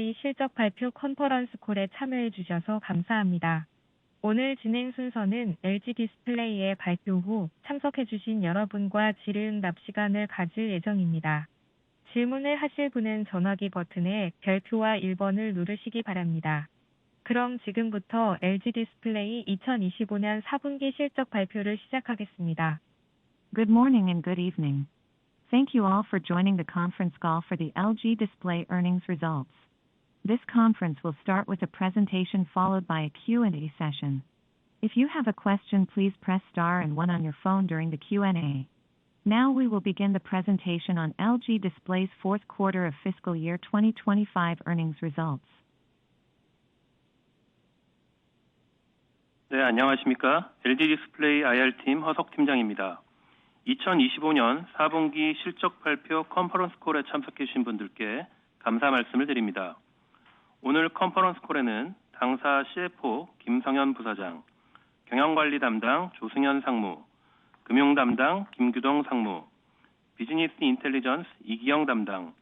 디스플레이 실적 발표 컨퍼런스 콜에 참여해 주셔서 감사합니다. 오늘 진행 순서는 LG 디스플레이의 발표 후 참석해 주신 여러분과 질의응답 시간을 가질 예정입니다. 질문을 하실 분은 전화기 버튼의 별표와 1번을 누르시기 바랍니다. 그럼 지금부터 LG 디스플레이 2025년 4분기 실적 발표를 시작하겠습니다. Good morning and good evening. Thank you all for joining the conference call for the LG Display earnings results. This conference will start with a presentation followed by a Q&A session. If you have a question, please press star and 1 on your phone during the Q&A. Now we will begin the presentation on LG Display's fourth quarter of fiscal year 2025 earnings results. 네, 안녕하십니까? LG 디스플레이 IR팀 허석 팀장입니다. 2025년 4분기 실적 발표 컨퍼런스 콜에 참석해 주신 분들께 감사 말씀을 드립니다. 오늘 컨퍼런스 콜에는 당사 CFO 김성현 부사장, 경영관리 담당 조승현 상무, 금융 담당 김규동 상무, 비즈니스 인텔리전스 이기영 담당,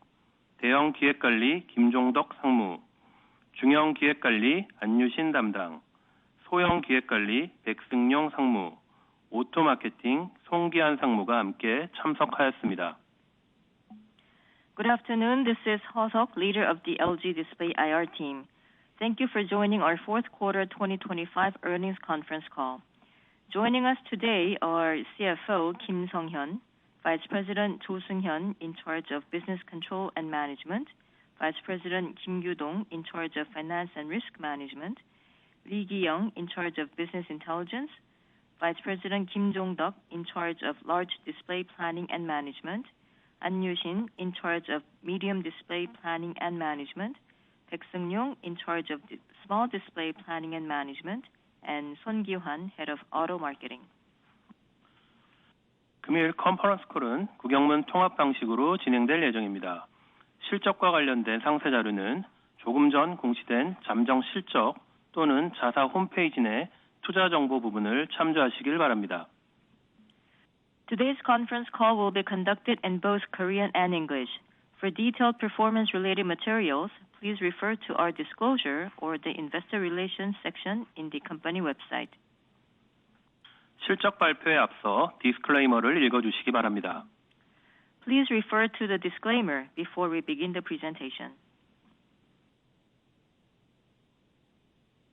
대형 기획관리 김종덕 상무, 중형 기획관리 안유신 담당, 소형 기획관리 백승용 상무, 오토 마케팅 송기한 상무가 함께 참석하였습니다. Good afternoon. This is Hosok, leader of the LG Display IR team. Thank you for joining our fourth quarter 2025 earnings conference call. Joining us today are CFO Kim Sung-hyun, Vice President Jo Seung-hyun in charge of business control and management, Vice President Kim Gyudong in charge of finance and risk management, Lee Gi-young in charge of business intelligence, Vice President Kim Jong-duk in charge of large display planning and management, An Yu-shin in charge of medium display planning and management, Baek Seung-yong in charge of small display planning and management, and Son Gi-hwan, head of auto marketing. 금일 컨퍼런스 콜은 구경문 통합 방식으로 진행될 예정입니다. 실적과 관련된 상세 자료는 조금 전 공시된 잠정 실적 또는 자사 홈페이지 내 투자 정보 부분을 참조하시길 바랍니다. Today's conference call will be conducted in both Korean and English. For detailed performance-related materials, please refer to our disclosure or the investor relations section in the company website. 실적 발표에 앞서 디스클레이머를 읽어주시기 바랍니다. Please refer to the disclaimer before we begin the presentation.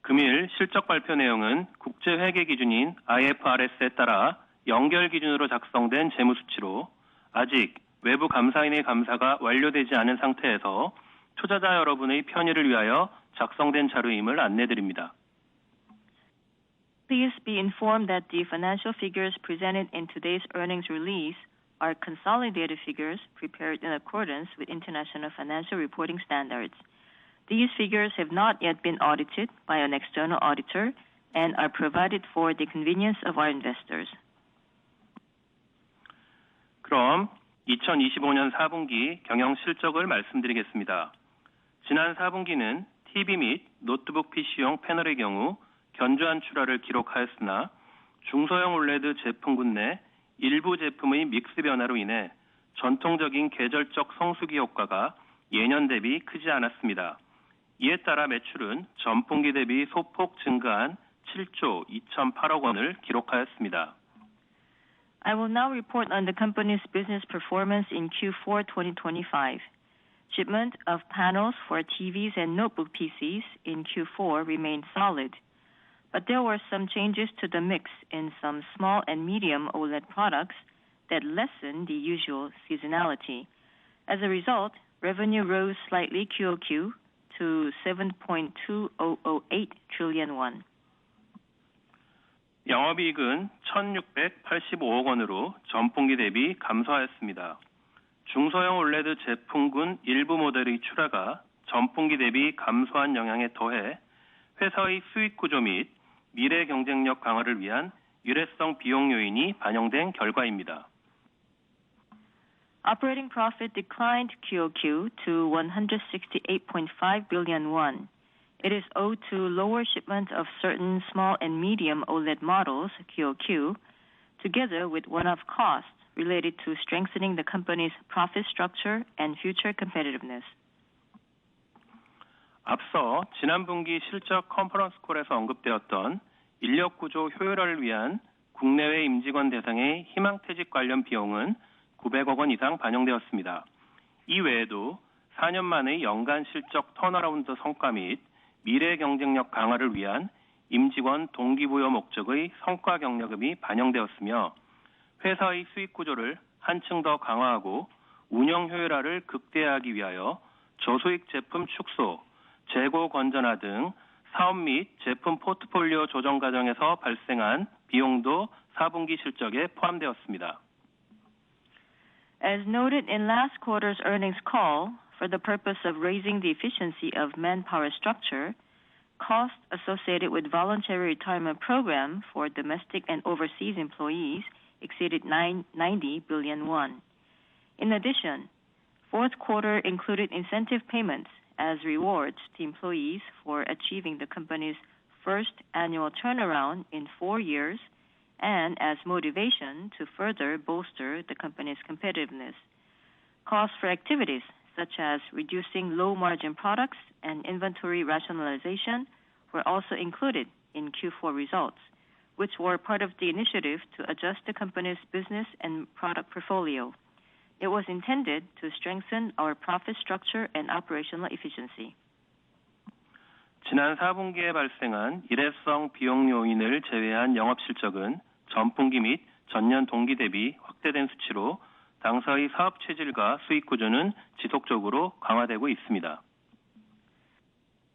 금일 실적 발표 내용은 국제 회계 기준인 IFRS에 따라 연결 기준으로 작성된 재무수치로 아직 외부 감사인의 감사가 완료되지 않은 상태에서 투자자 여러분의 편의를 위하여 작성된 자료임을 안내드립니다. Please be informed that the financial figures presented in today's earnings release are consolidated figures prepared in accordance with international financial reporting standards. These figures have not yet been audited by an external auditor and are provided for the convenience of our investors. 그럼 2025년 4분기 경영 실적을 말씀드리겠습니다. 지난 4분기는 TV 및 노트북 PC용 패널의 경우 견조한 출하를 기록하였으나 중소형 OLED 제품군 내 일부 제품의 믹스 변화로 인해 전통적인 계절적 성수기 효과가 예년 대비 크지 않았습니다. 이에 따라 매출은 전분기 대비 소폭 증가한 7조 2,008억 원을 기록하였습니다. I will now report on the company's business performance in Q4 2025. Shipment of panels for TVs and notebook PCs in Q4 remained solid, but there were some changes to the mix in some small and medium OLED products that lessened the usual seasonality. As a result, revenue rose slightly QOQ to 7.2008 trillion won. 영업이익은 1,685억 원으로 전분기 대비 감소하였습니다. 중소형 OLED 제품군 일부 모델의 출하가 전분기 대비 감소한 영향에 더해 회사의 수익 구조 및 미래 경쟁력 강화를 위한 일회성 비용 요인이 반영된 결과입니다. Operating profit declined QOQ to 168.5 billion won. It is owed to lower shipment of certain small and medium OLED models QOQ, together with one-off costs related to strengthening the company's profit structure and future competitiveness. 앞서 지난 분기 실적 컨퍼런스 콜에서 언급되었던 인력 구조 효율화를 위한 국내외 임직원 대상의 희망퇴직 관련 비용은 900억 원 이상 반영되었습니다. 이 외에도 4년 만의 연간 실적 턴어라운드 성과 및 미래 경쟁력 강화를 위한 임직원 동기부여 목적의 성과 격려금이 반영되었으며 회사의 수익 구조를 한층 더 강화하고 운영 효율화를 극대화하기 위하여 저수익 제품 축소, 재고 건전화 등 사업 및 제품 포트폴리오 조정 과정에서 발생한 비용도 4분기 실적에 포함되었습니다. As noted in last quarter's earnings call, for the purpose of raising the efficiency of manpower structure, costs associated with voluntary retirement program for domestic and overseas employees exceeded 90 billion won. In addition, fourth quarter included incentive payments as rewards to employees for achieving the company's first annual turnaround in 4 years and as motivation to further bolster the company's competitiveness. Costs for activities such as reducing low-margin products and inventory rationalization were also included in Q4 results, which were part of the initiative to adjust the company's business and product portfolio. It was intended to strengthen our profit structure and operational efficiency. 지난 4분기에 발생한 일회성 비용 요인을 제외한 영업실적은 전분기 및 전년 동기 대비 확대된 수치로 당사의 사업 체질과 수익 구조는 지속적으로 강화되고 있습니다.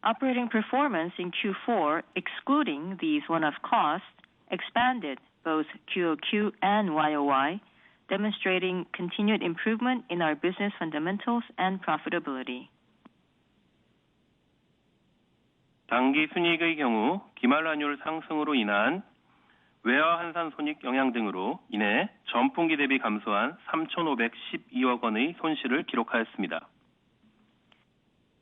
Operating performance in Q4, excluding these one-off costs, expanded both QOQ and YOY, demonstrating continued improvement in our business fundamentals and profitability. 당기 순이익의 경우 기말 환율 상승으로 인한 외화 환산 손익 영향 등으로 인해 전분기 대비 감소한 3,512억 원의 손실을 기록하였습니다.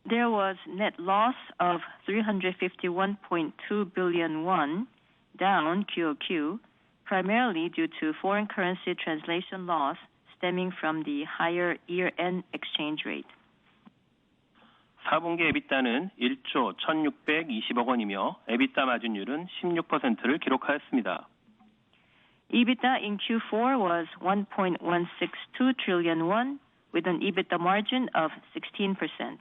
There was net loss of 351.2 billion won, down QOQ, primarily due to foreign currency translation loss stemming from the higher year-end exchange rate. 4분기 EBITDA는 1조 1,620억 원이며 EBITDA 마진율은 16%를 기록하였습니다. EBITDA in Q4 was 1.162 trillion won, with an EBITDA margin of 16%.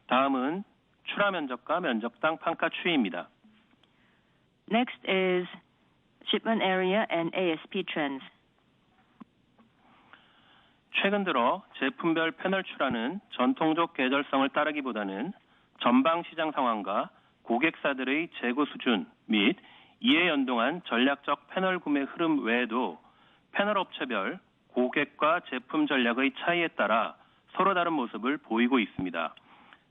다음은 출하 면적과 면적당 판가 추이입니다. Next is shipment area and ASP trends. 최근 들어 제품별 패널 출하는 전통적 계절성을 따르기보다는 전방 시장 상황과 고객사들의 재고 수준 및 이에 연동한 전략적 패널 구매 흐름 외에도 패널 업체별 고객과 제품 전략의 차이에 따라 서로 다른 모습을 보이고 있습니다.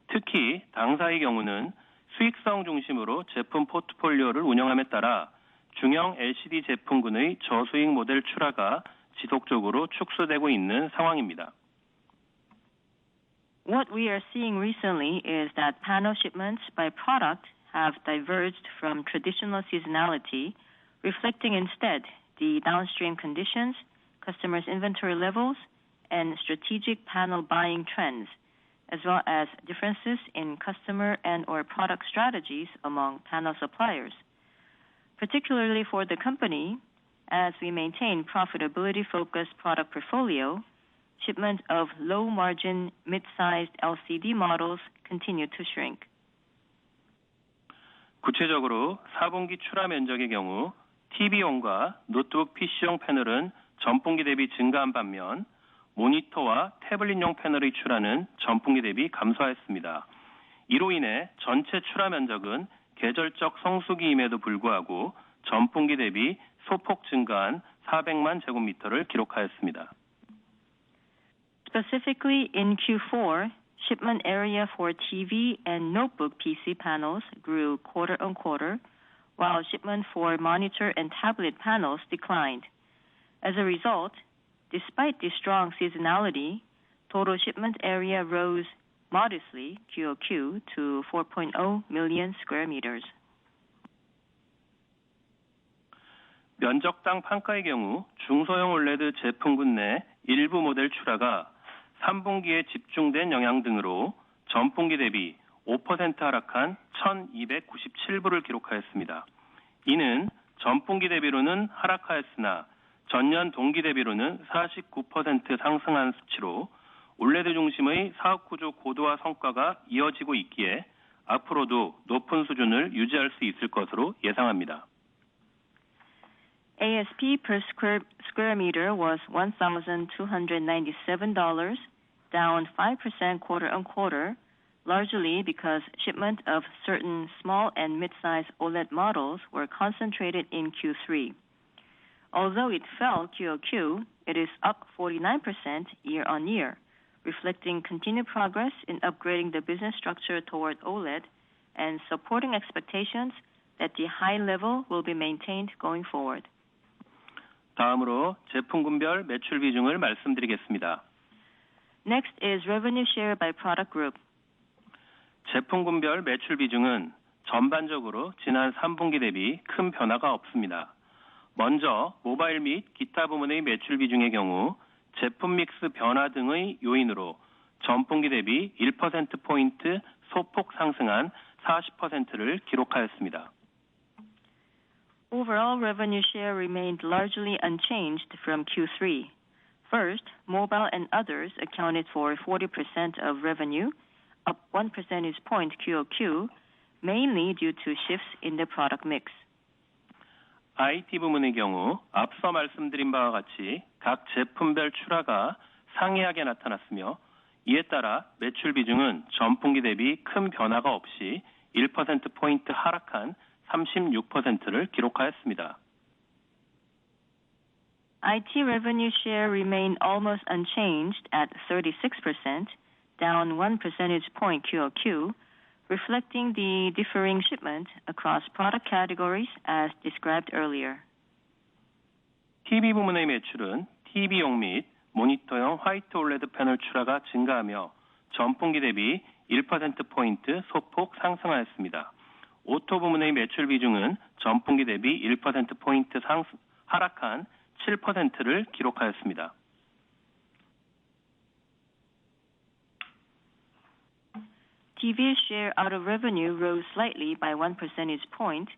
특히 당사의 경우는 수익성 중심으로 제품 포트폴리오를 운영함에 따라 중형 LCD 제품군의 저수익 모델 출하가 지속적으로 축소되고 있는 상황입니다. What we are seeing recently is that panel shipments by product have diverged from traditional seasonality, reflecting instead the downstream conditions, customers' inventory levels, and strategic panel buying trends, as well as differences in customer and/or product strategies among panel suppliers. Particularly for the company, as we maintain profitability-focused product portfolio, shipment of low-margin, mid-sized LCD models continue to shrink. 구체적으로 4분기 출하 면적의 경우 TV용과 노트북 PC용 패널은 전분기 대비 증가한 반면 모니터와 태블릿용 패널의 출하는 전분기 대비 감소하였습니다. 이로 인해 전체 출하 면적은 계절적 성수기임에도 불구하고 전분기 대비 소폭 증가한 400만 제곱미터를 기록하였습니다. Specifically in Q4, shipment area for TV and notebook PC panels grew quarter on quarter, while shipment for monitor and tablet panels declined. As a result, despite the strong seasonality, total shipment area rose modestly QOQ to 4.0 million square meters. 면적당 판가의 경우 중소형 올레드 제품군 내 일부 모델 출하가 3분기에 집중된 영향 등으로 전분기 대비 5% 하락한 1,297부를 기록하였습니다. 이는 전분기 대비로는 하락하였으나 전년 동기 대비로는 49% 상승한 수치로 올레드 중심의 사업 구조 고도화 성과가 이어지고 있기에 앞으로도 높은 수준을 유지할 수 있을 것으로 예상합니다. ASP per square meter was $1,297, down 5% quarter-on-quarter, largely because shipment of certain small and mid-size OLED models were concentrated in Q3. Although it fell QoQ, it is up 49% year-on-year, reflecting continued progress in upgrading the business structure toward OLED and supporting expectations that the high level will be maintained going forward. 다음으로 제품군별 매출 비중을 말씀드리겠습니다. Next is revenue share by product group. 제품군별 매출 비중은 전반적으로 지난 3분기 대비 큰 변화가 없습니다. 먼저 모바일 및 기타 부문의 매출 비중의 경우 제품 믹스 변화 등의 요인으로 전분기 대비 1%포인트 소폭 상승한 40%를 기록하였습니다. Overall revenue share remained largely unchanged from Q3. First, mobile and others accounted for 40% of revenue, up 1 percentage point QoQ, mainly due to shifts in the product mix. IT 부문의 경우 앞서 말씀드린 바와 같이 각 제품별 출하가 상이하게 나타났으며 이에 따라 매출 비중은 전분기 대비 큰 변화가 없이 1%포인트 하락한 36%를 기록하였습니다. IT revenue share remained almost unchanged at 36%, down 1 percentage point QoQ, reflecting the differing shipment across product categories as described earlier. TV 부문의 매출은 TV용 및 모니터용 화이트 올레드 패널 출하가 증가하며 전분기 대비 1%포인트 소폭 상승하였습니다. 오토 부문의 매출 비중은 전분기 대비 1%포인트 하락한 7%를 기록하였습니다. TV's share out of revenue rose slightly by 1 percentage point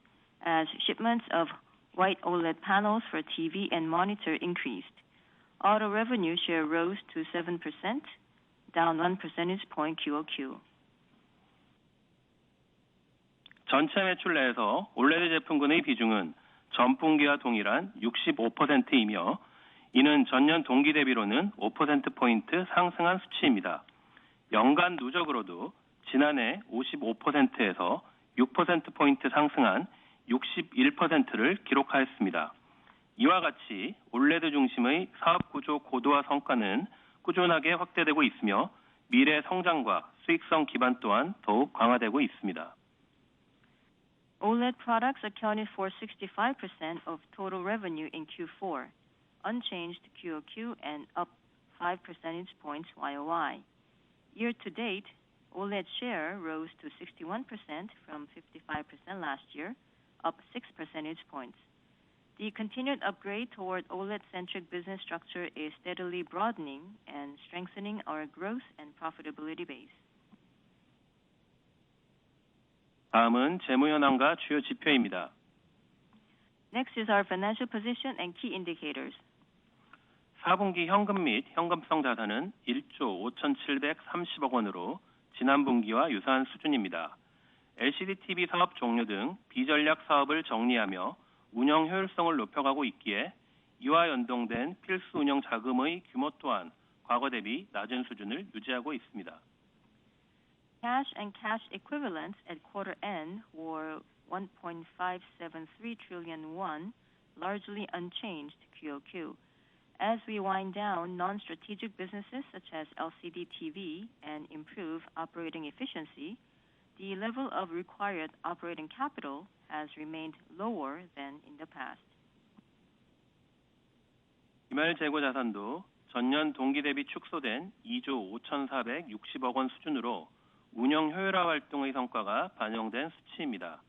as shipments of white OLED panels for TV and monitor increased. Auto revenue share rose to 7%, down 1 percentage point QoQ. 전체 매출 내에서 올레드 제품군의 비중은 전분기와 동일한 65%이며 이는 전년 동기 대비로는 5%포인트 상승한 수치입니다. 연간 누적으로도 지난해 55%에서 6%포인트 상승한 61%를 기록하였습니다. 이와 같이 올레드 중심의 사업 구조 고도화 성과는 꾸준하게 확대되고 있으며 미래 성장과 수익성 기반 또한 더욱 강화되고 있습니다. OLED products accounted for 65% of total revenue in Q4, unchanged QoQ and up 5 percentage points YoY. Year to date, OLED share rose to 61% from 55% last year, up 6 percentage points. The continued upgrade toward OLED-centric business structure is steadily broadening and strengthening our growth and profitability base. 다음은 재무 현황과 주요 지표입니다. Next is our financial position and key indicators. 4분기 현금 및 현금성 자산은 1조 5,730억 원으로 지난 분기와 유사한 수준입니다. LCD TV 사업 종료 등 비전략 사업을 정리하며 운영 효율성을 높여가고 있기에 이와 연동된 필수 운영 자금의 규모 또한 과거 대비 낮은 수준을 유지하고 있습니다. Cash and cash equivalents at quarter end were 1.573 trillion won, largely unchanged QoQ. As we wind down non-strategic businesses such as LCD TV and improve operating efficiency, the level of required operating capital has remained lower than in the past. 기말 재고 자산도 전년 동기 대비 축소된 2조 5,460억 원 수준으로 운영 효율화 활동의 성과가 반영된 수치입니다.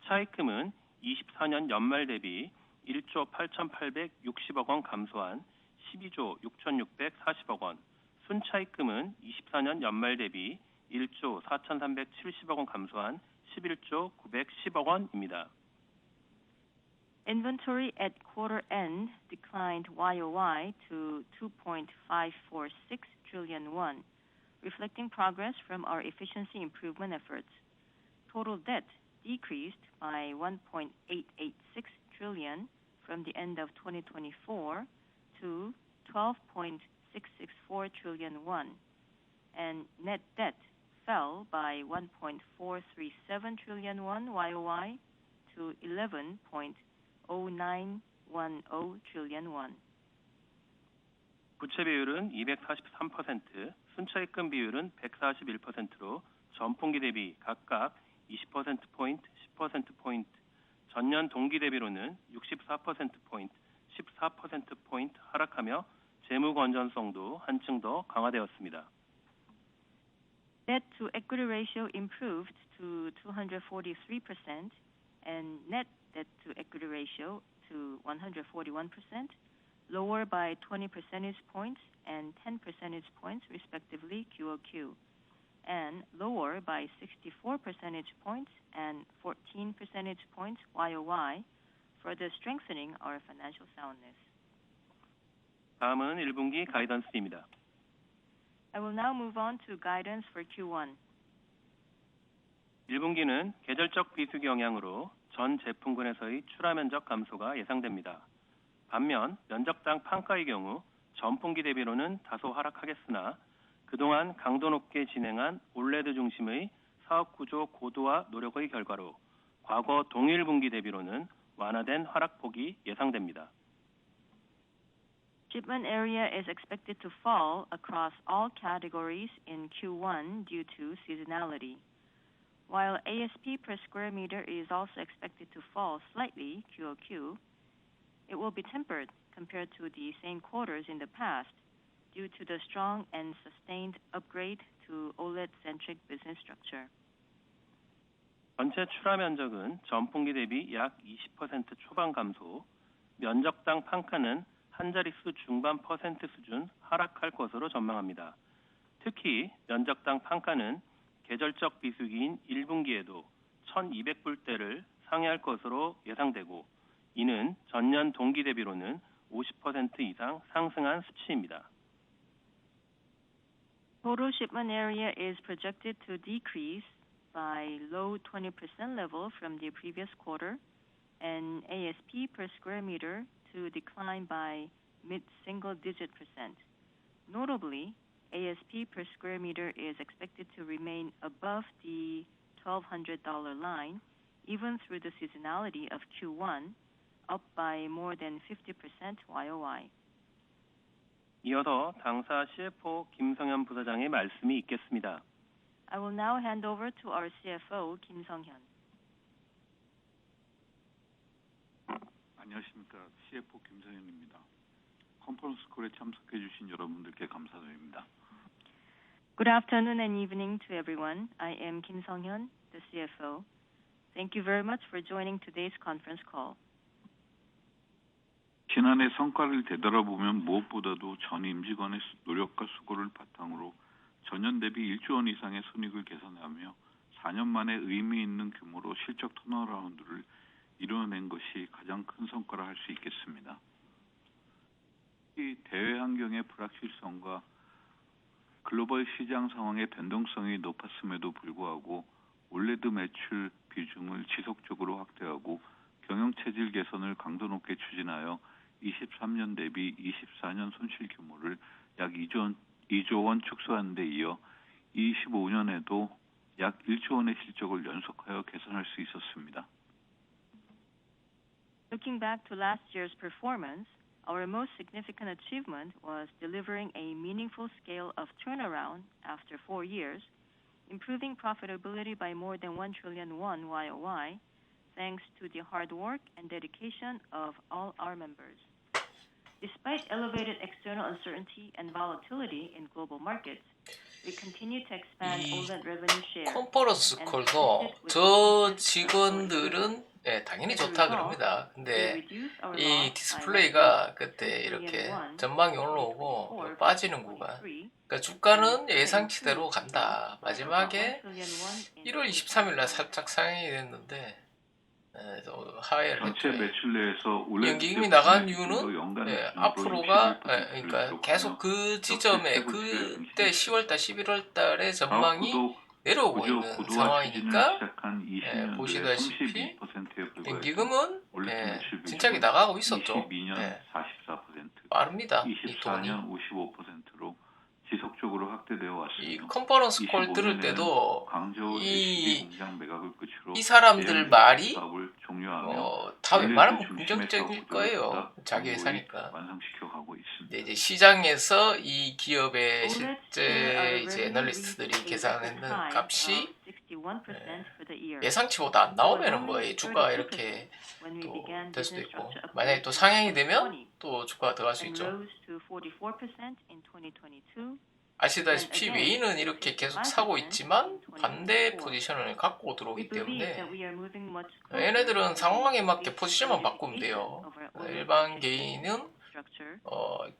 차입금은 24년 연말 대비 1조 8,860억 원 감소한 12조 6,640억 원, 순차입금은 24년 연말 대비 1조 4,370억 원 감소한 11조 910억 원입니다. Inventory at quarter end declined YOY to 2.546 trillion won, reflecting progress from our efficiency improvement efforts. Total debt decreased by 1.886 trillion from the end of 2024 to 12.664 trillion won, and net debt fell by 1.437 trillion won YOY to 11.0910 trillion won. 부채 비율은 243%, 순차입금 비율은 141%로 전분기 대비 각각 20%포인트, 10%포인트, 전년 동기 대비로는 64%포인트, 14%포인트 하락하며 재무 건전성도 한층 더 강화되었습니다. Debt to equity ratio improved to 243% and net debt to equity ratio to 141%, lower by 20 percentage points and 10 percentage points respectively QOQ, and lower by 64 percentage points and 14 percentage points YOY, further strengthening our financial soundness. 다음은 1분기 가이던스입니다. I will now move on to guidance for Q1. 1분기는 계절적 비수기 영향으로 전 제품군에서의 출하 면적 감소가 예상됩니다. 반면 면적당 판가의 경우 전분기 대비로는 다소 하락하겠으나 그동안 강도 높게 진행한 올레드 중심의 사업 구조 고도화 노력의 결과로 과거 동일 분기 대비로는 완화된 하락폭이 예상됩니다. Shipment area is expected to fall across all categories in Q1 due to seasonality. While ASP per square meter is also expected to fall slightly QOQ, it will be tempered compared to the same quarters in the past due to the strong and sustained upgrade to OLED-centric business structure. 전체 출하 면적은 전분기 대비 약 20% 초반 감소, 면적당 판가는 한 자릿수 중반 퍼센트 수준 하락할 것으로 전망합니다. 특히 면적당 판가는 계절적 비수기인 1분기에도 1,200불대를 상회할 것으로 예상되고, 이는 전년 동기 대비로는 50% 이상 상승한 수치입니다. Total shipment area is projected to decrease by low 20% level from the previous quarter, and ASP per square meter to decline by mid-single-digit %. Notably, ASP per square meter is expected to remain above the $1,200 line, even through the seasonality of Q1, up by more than 50% YOY. 이어서 당사 CFO 김성현 부사장의 말씀이 있겠습니다. I will now hand over to our CFO, Kim Sung-hyun. 안녕하십니까. CFO 김성현입니다. 컨퍼런스 콜에 참석해 주신 여러분들께 감사드립니다. Good afternoon and evening to everyone. I am Kim Sung-hyun, the CFO. Thank you very much for joining today's conference call. 지난해 성과를 되돌아보면 무엇보다도 전 임직원의 노력과 수고를 바탕으로 전년 대비 1조 원 이상의 손익을 개선하며 4년 만에 의미 있는 규모로 실적 턴어라운드를 이뤄낸 것이 가장 큰 성과라 할 수 있겠습니다. 이 대외 환경의 불확실성과 글로벌 시장 상황의 변동성이 높았음에도 불구하고 올레드 매출 비중을 지속적으로 확대하고 경영 체질 개선을 강도 높게 추진하여 23년 대비 24년 손실 규모를 약 2조 원 축소하는 데 이어 25년에도 약 1조 원의 실적을 연속하여 개선할 수 있었습니다. Looking back to last year's performance, our most significant achievement was delivering a meaningful scale of turnaround after 4 years, improving profitability by more than 1 trillion won YOY, thanks to the hard work and dedication of all our members. Despite elevated external uncertainty and volatility in global markets, we continue to expand OLED revenue share. 컨퍼런스 콜도 저 직원들은 예, 당연히 As a 좋다 result, 그럽니다. we 근데 reduced our 이 loss by 디스플레이가 roughly 그때 6 이렇게 billion won 전망이 in 올라오고 2024 빠지는 versus 구간. 23, 그러니까 주가는 and that 예상치대로 improved 간다. loss by about 1 마지막에 trillion won in 1월 23일 날 2025. 살짝 상향이 됐는데 또 하회를 전체 했죠. 매출 내에서 올해 연기금이 나간 도 이유는 연간 예, 기준으로 앞으로가 61%를 그러니까 기록하며 계속 그 지점에 최고치를 그때 갱신했습니다. 10월달 11월달의 전망이 사업부도 내려오고 구조 있는 고도화 추진을 상황이니까 시작한 예, 20년도에 보시다시피 32%에 불과해서 연기금은 올해 예, 매출 진작에 비중은 나가고 있었죠. 22년 예, 44%, 빠릅니다. 이 돈이. 24년 55%로 지속적으로 확대되어 이 왔으며 컨퍼런스 콜 들을 25년에는 때도 광저우 LCD 공장 매각을 끝으로 이 사람들 대형 말이 사업을 종료하며 다 원래 웬만하면 그 중심의 긍정적일 사업 구조를 거예요. 보다 자기 견고히 회사니까. 완성시켜 가고 있습니다. 근데 이제 시장에서 이 기업의 OLED share 실제 이제 revenue 애널리스트들이 reached a 계산했는 record high 값이 of 61% for the year. 예상치보다 안 It was 나오면은 뭐 only 이 주가가 32% 이렇게 when we 또 began 될 수도 business 있고, structure 만약에 upgrades 또 in 상향이 되면 2020 또 주가가 들어갈 수 and 있죠. rose to 44% in 2022 아시다시피 and again 외인은 이렇게 계속 55% 사고 in 있지만 반대 2024. 포지션을 갖고 We 들어오기 believe that 때문에 we are moving much closer 얘네들은 to the 상황에 맞게 basic 포지션만 바꾸면 solidification 돼요. of our OLED 일반 market 개인은 structure.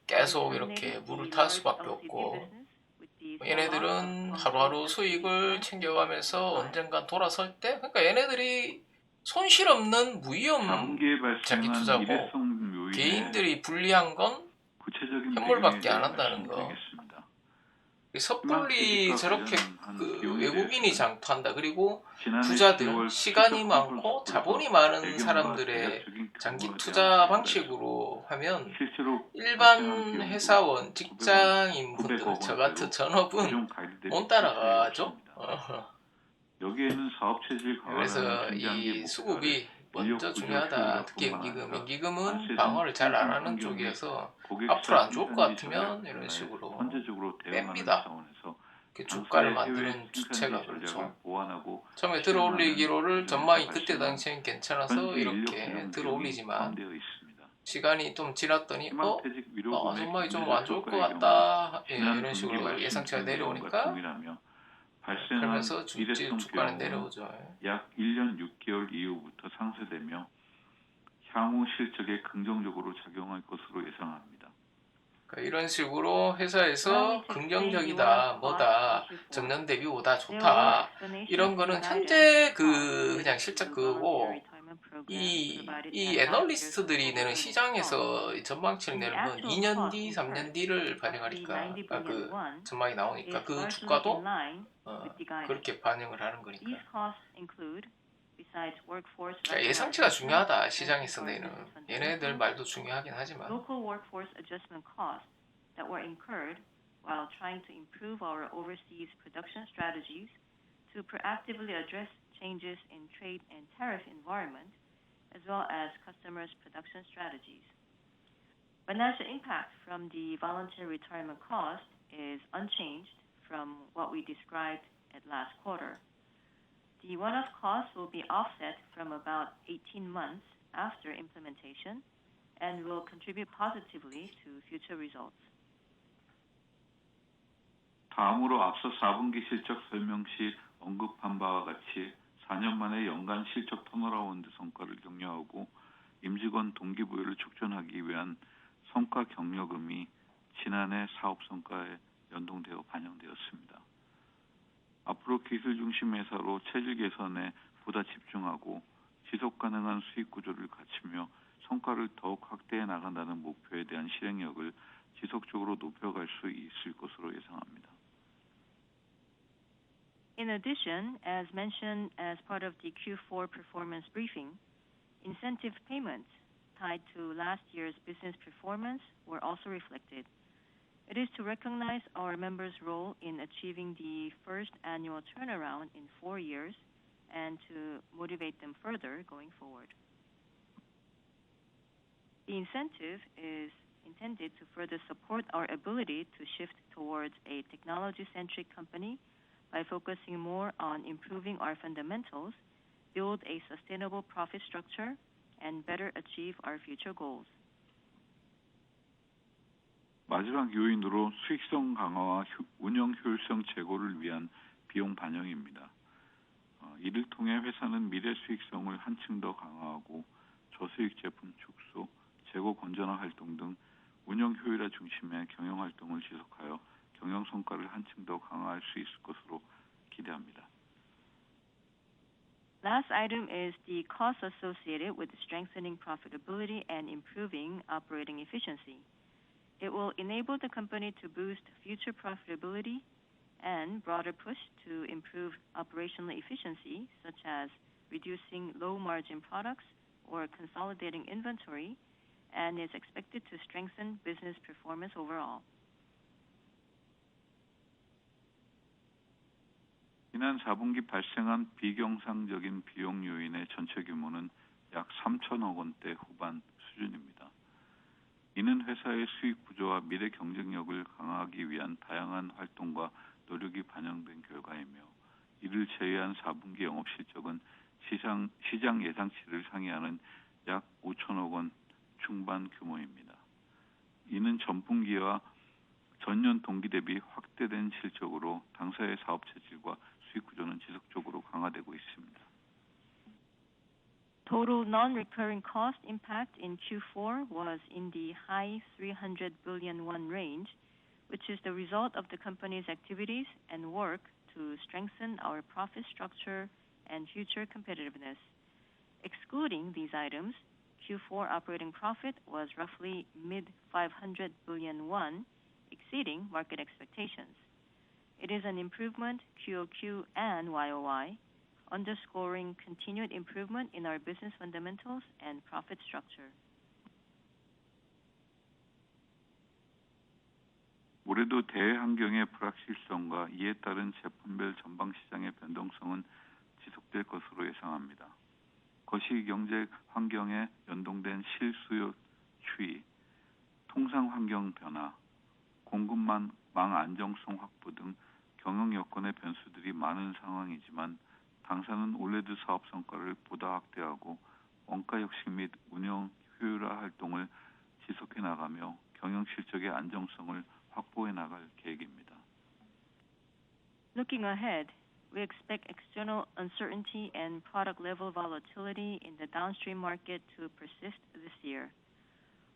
계속 We 이렇게 terminated 물을 the 탈 large 수밖에 LCD 없고 business with the sell-off of 얘네들은 Guangzhou 하루하루 LCD 수익을 plant in 챙겨가면서 2025. 언젠간 돌아설 때, 그러니까 얘네들이 손실 없는 무위험 4분기에 장기 발생한 투자고 일회성 요인의 개인들이 불리한 건 구체적인 현물밖에 배경에 안 대해 한다는 거. 말씀드리겠습니다. 섣불리 희망퇴직과 저렇게 관련한 그 비용에 외국인이 대해서는 장투한다. 그리고 지난해 부자들, 10월 시간이 실적 많고 컨퍼런스 자본이 콜에서 많은 배경과 사람들의 대략적인 장기 규모에 투자 대한 방식으로 하면 실제로 일반 발생한 비용도 회사원, 900억 직장인분들, 원대로 저 같은 전업은 기존 가이드 대비 못 큰 차이가 따라가죠. 없습니다. 여기에는 사업 체질 강화라는 그래서 중대한계 이 목표 아래 수급이 인력 먼저 구조 중요하다. 효율화뿐만 특히 연기금. 아니라 연기금은 관세 방어를 잘 안 상품 하는 환경 및 쪽이어서 고객사 앞으로 안 좋을 것 생산지 같으면 전략 이런 변화에 식으로 선제적으로 대응하는 뺍니다. 차원에서 그 장사의 주가를 해외 만드는 생산지 주체가 전략을 그렇죠. 보완하고 처음에 실행하는 들어올리기로를 과정에서 전망이 그때 발생한 당시엔 괜찮아서 현지 인력 이렇게 구성 비용이 들어올리지만 포함되어 있습니다. 시간이 좀 지났더니 희망퇴직 위로금의 전망이 좀 경제적 안 좋을 것 효과의 경우 같다. 예, 지난 이런 분기 식으로 예상치가 말씀드린 내용과 내려오니까 동일하며 발생한 그러면서 일회성 주가는 비용은 내려오죠. 약 1년 6개월 이후부터 상쇄되며 향후 실적에 긍정적으로 작용할 것으로 예상합니다. 그러니까 이런 식으로 회사에서 긍정적이다, 뭐다, 전년 대비보다 좋다. 이런 거는 현재 그냥 실적 그거고 이 애널리스트들이 내는 시장에서 전망치를 내는 건 2년 뒤, 3년 뒤를 반영하니까 그 전망이 나오니까 그 주가도 그렇게 반영을 하는 거니까. 그러니까 예상치가 중요하다. 시장에서 내는 얘네들 말도 중요하긴 하지만 local workforce adjustment costs that were incurred while trying to improve our overseas production strategies to proactively address changes in trade and tariff environment, as well as customers' production strategies. Financial impact from the voluntary retirement cost is unchanged from what we described at last quarter. The one-off costs will be offset from about 18 months after implementation and will contribute positively to future results. 다음으로 앞서 4분기 실적 설명 시 언급한 바와 같이 4년 만에 연간 실적 턴어라운드 성과를 격려하고 임직원 동기부여를 촉진하기 위한 성과 격려금이 지난해 사업 성과에 연동되어 반영되었습니다. 앞으로 기술 중심 회사로 체질 개선에 보다 집중하고 지속 가능한 수익 구조를 갖추며 성과를 더욱 확대해 나간다는 목표에 대한 실행력을 지속적으로 높여갈 수 있을 것으로 예상합니다. In addition, as mentioned as part of the Q4 performance briefing, incentive payments tied to last year's business performance were also reflected. It is to recognize our members' role in achieving the first annual turnaround in 4 years and to motivate them further going forward. The incentive is intended to further support our ability to shift towards a technology-centric company by focusing more on improving our fundamentals, build a sustainable profit structure, and better achieve our future goals. 마지막 요인으로 수익성 강화와 운영 효율성 제고를 위한 비용 반영입니다. 이를 통해 회사는 미래 수익성을 한층 더 강화하고 저수익 제품 축소, 재고 건전화 활동 등 운영 효율화 중심의 경영 활동을 지속하여 경영 성과를 한층 더 강화할 수 있을 것으로 기대합니다. Last item is the costs associated with strengthening profitability and improving operating efficiency. It will enable the company to boost future profitability and broader push to improve operational efficiency, such as reducing low-margin products or consolidating inventory, and is expected to strengthen business performance overall. 지난 4분기 발생한 비경상적인 비용 요인의 전체 규모는 약 3천억 원대 후반 수준입니다. 이는 회사의 수익 구조와 미래 경쟁력을 강화하기 위한 다양한 활동과 노력이 반영된 결과이며, 이를 제외한 4분기 영업 실적은 시장 예상치를 상회하는 약 5천억 원 중반 규모입니다. 이는 전분기와 전년 동기 대비 확대된 실적으로 당사의 사업 체질과 수익 구조는 지속적으로 강화되고 있습니다. Total non-recurring cost impact in Q4 was in the high 300 billion won range, which is the result of the company's activities and work to strengthen our profit structure and future competitiveness. Excluding these items, Q4 operating profit was roughly mid 500 billion won, exceeding market expectations. It is an improvement QOQ and YOY, underscoring continued improvement in our business fundamentals and profit structure. 올해도 대외 환경의 불확실성과 이에 따른 제품별 전방 시장의 변동성은 지속될 것으로 예상합니다. 거시 경제 환경에 연동된 실수요 추이, 통상 환경 변화, 공급망 안정성 확보 등 경영 여건의 변수들이 많은 상황이지만, 당사는 올레드 사업 성과를 보다 확대하고 원가 혁신 및 운영 효율화 활동을 지속해 나가며 경영 실적의 안정성을 확보해 나갈 계획입니다. Looking ahead, we expect external uncertainty and product level volatility in the downstream market to persist this year.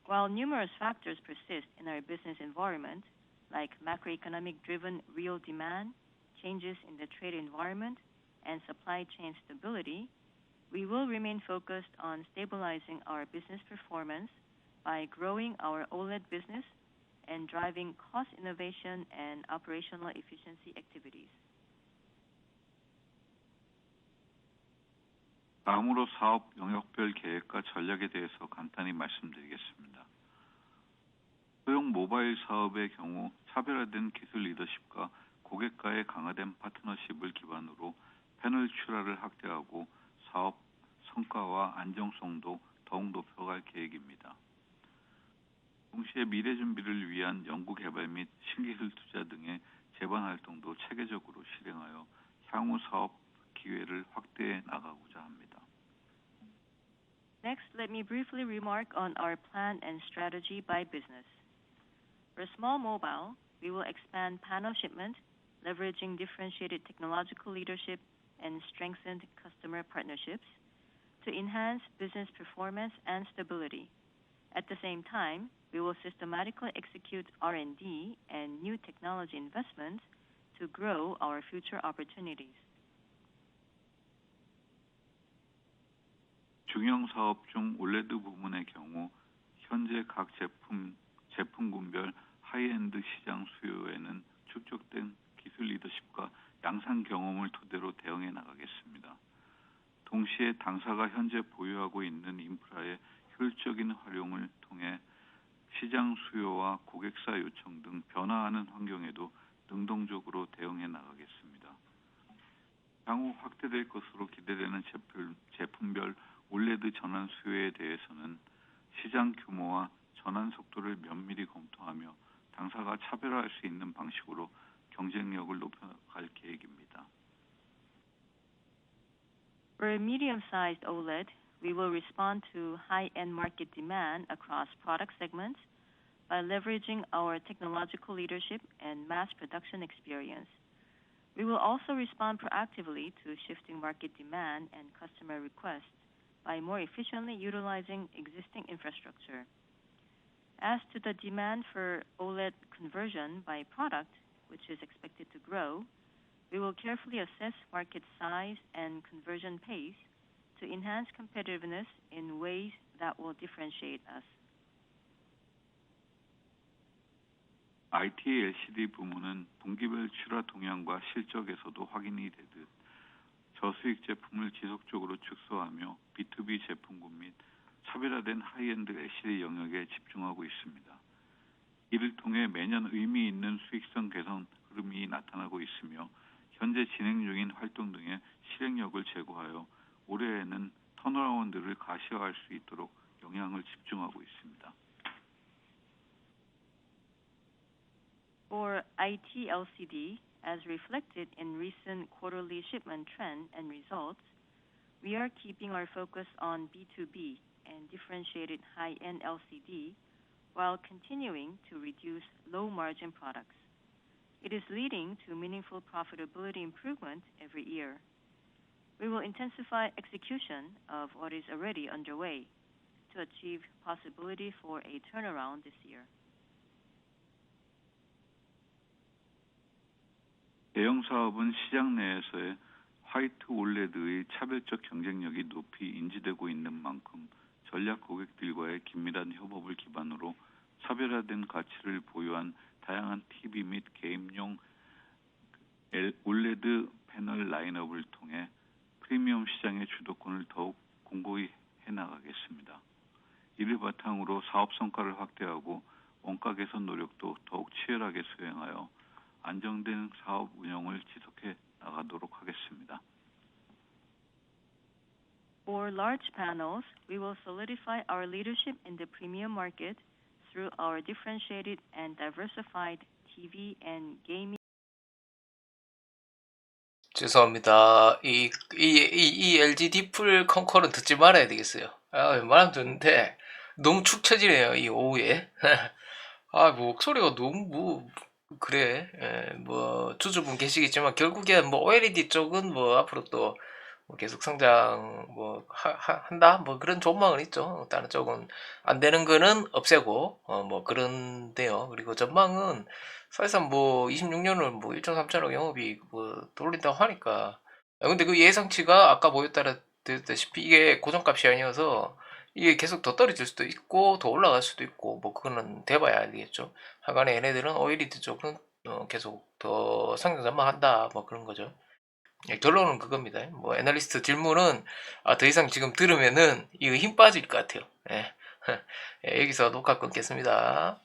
While numerous factors persist in our business environment, like macroeconomic driven real demand, changes in the trade environment, and supply chain stability, we will remain focused on stabilizing our business performance by growing our OLED business and driving cost innovation and operational efficiency activities. 다음으로 사업 영역별 계획과 전략에 대해서 간단히 말씀드리겠습니다. 소형 모바일 사업의 경우 차별화된 기술 리더십과 고객과의 강화된 파트너십을 기반으로 패널 출하를 확대하고 사업 성과와 안정성도 더욱 높여갈 계획입니다. 동시에 미래 준비를 위한 연구 개발 및 신기술 투자 등의 제반 활동도 체계적으로 실행하여 향후 사업 기회를 확대해 나가고자 합니다. Next, let me briefly remark on our plan and strategy by business. For small mobile, we will expand panel shipment, leveraging differentiated technological leadership and strengthened customer partnerships to enhance business performance and stability. At the same time, we will systematically execute R&D and new technology investments to grow our future opportunities. 중형 사업 중 올레드 부문의 경우 현재 각 제품군별 하이엔드 시장 수요에는 축적된 기술 리더십과 양산 경험을 토대로 대응해 나가겠습니다. 동시에 당사가 현재 보유하고 있는 인프라의 효율적인 활용을 통해 시장 수요와 고객사 요청 등 변화하는 환경에도 능동적으로 대응해 나가겠습니다. 향후 확대될 것으로 기대되는 제품별 올레드 전환 수요에 대해서는 시장 규모와 전환 속도를 면밀히 검토하며 당사가 차별화할 수 있는 방식으로 경쟁력을 높여갈 계획입니다. For a medium-sized OLED, we will respond to high-end market demand across product segments by leveraging our technological leadership and mass production experience. We will also respond proactively to shifting market demand and customer requests by more efficiently utilizing existing infrastructure. As to the demand for OLED conversion by product, which is expected to grow, we will carefully assess market size and conversion pace to enhance competitiveness in ways that will differentiate us. IT LCD 부문은 분기별 출하 동향과 실적에서도 확인이 되듯 저수익 제품을 지속적으로 축소하며 B2B 제품군 및 차별화된 하이엔드 LCD 영역에 집중하고 있습니다. 이를 통해 매년 의미 있는 수익성 개선 흐름이 나타나고 있으며 현재 진행 중인 활동 등의 실행력을 제고하여 올해에는 턴어라운드를 가시화할 수 있도록 영향을 집중하고 있습니다. For IT LCD, as reflected in recent quarterly shipment trend and results, we are keeping our focus on B2B and differentiated high-end LCD while continuing to reduce low-margin products. It is leading to meaningful profitability improvement every year. We will intensify execution of what is already underway to achieve possibility for a turnaround this year. 대형 사업은 시장 내에서의 화이트 올레드의 차별적 경쟁력이 높이 인지되고 있는 만큼 전략 고객들과의 긴밀한 협업을 기반으로 차별화된 가치를 보유한 다양한 TV 및 게임용 올레드 패널 라인업을 통해 프리미엄 시장의 주도권을 더욱 공고히 해나가겠습니다. 이를 바탕으로 사업 성과를 확대하고 원가 개선 노력도 더욱 치열하게 수행하여 안정된 사업 운영을 지속해 나가도록 하겠습니다. For large panels, we will solidify our leadership in the premium market through our differentiated and diversified TV and gaming. 죄송합니다. 이 LG 디플 컨커는 듣지 말아야 되겠어요. 웬만하면 듣는데 너무 축 처지네요. 이 오후에. 목소리가 너무 그래. 주주분 계시겠지만 결국엔 OLED 쪽은 앞으로 또 계속 성장 한다 그런 전망은 있죠. 다른 쪽은 안 되는 거는 없애고 그런데요. 그리고 전망은 사실상 26년을 1.3천억 영업이 돌린다고 하니까. 근데 그 예상치가 아까 보였다시피 이게 고정값이 아니어서 이게 계속 더 떨어질 수도 있고 더 올라갈 수도 있고 그거는 돼봐야 알겠죠. 하간에 얘네들은 OLED 쪽은 계속 더 상승 전망한다 그런 거죠. 결론은 그겁니다. 애널리스트 질문은 더 이상 지금 들으면은 이거 힘 빠질 것 같아요. 여기서 녹화 끊겠습니다.